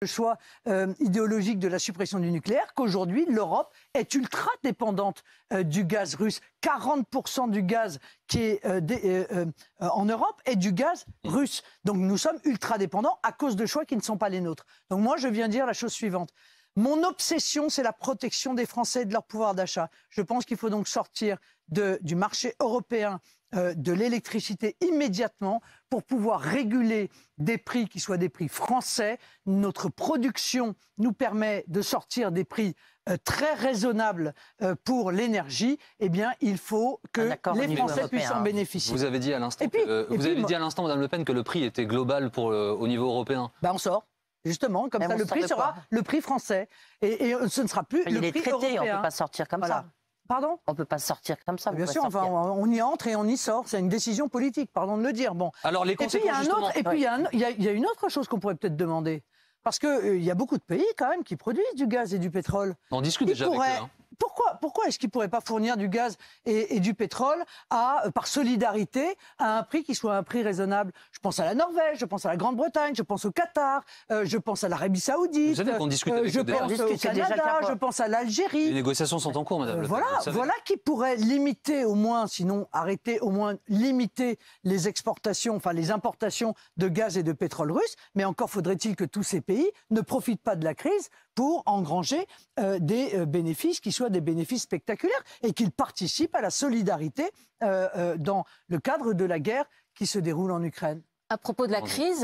le choix idéologique de la suppression du nucléaire, qu'aujourd'hui, l'Europe est ultra dépendante du gaz russe. 40% du gaz qui est en Europe est du gaz russe. Donc nous sommes ultra dépendants à cause de choix qui ne sont pas les nôtres. Donc moi, je viens dire la chose suivante. Mon obsession, c'est la protection des Français et de leur pouvoir d'achat. Je pense qu'il faut donc sortir du marché européen de l'électricité immédiatement pour pouvoir réguler des prix qui soient des prix français. Notre production nous permet de sortir des prix très raisonnables pour l'énergie. Eh bien, il faut que les Français puissent en bénéficier. Vous avez dit à l'instant, Madame Le Pen, que le prix était global au niveau européen. Ben, on sort. Justement, comme ça, le prix sera le prix français. Et ce ne sera plus le prix européen. On ne peut pas sortir comme ça. Pardon ? On ne peut pas sortir comme ça. Bien sûr, enfin, on y entre et on y sort. C'est une décision politique, pardon de le dire. Bon. Alors, les conséquences, il y a une autre chose qu'on pourrait peut-être demander. Parce qu'il y a beaucoup de pays, quand même, qui produisent du gaz et du pétrole. On discute déjà avec eux. Hein. Pourquoi est-ce qu'ils ne pourraient pas fournir du gaz et du pétrole par solidarité à un prix qui soit un prix raisonnable? Je pense à la Norvège, je pense à la Grande-Bretagne, je pense au Qatar, je pense à l'Arabie Saoudite, vous savez qu'on discute avec je pense au Canada, je pense à l'Algérie. Les négociations sont en cours, Madame Le Pen. Voilà qui pourrait limiter au moins, sinon arrêter, au moins limiter les exportations, enfin les importations de gaz et de pétrole russe. Mais encore faudrait-il que tous ces pays ne profitent pas de la crise pour engranger des bénéfices qui soient des bénéfices spectaculaires et qu'ils participent à la solidarité dans le cadre de la guerre qui se déroule en Ukraine. À propos de la crise,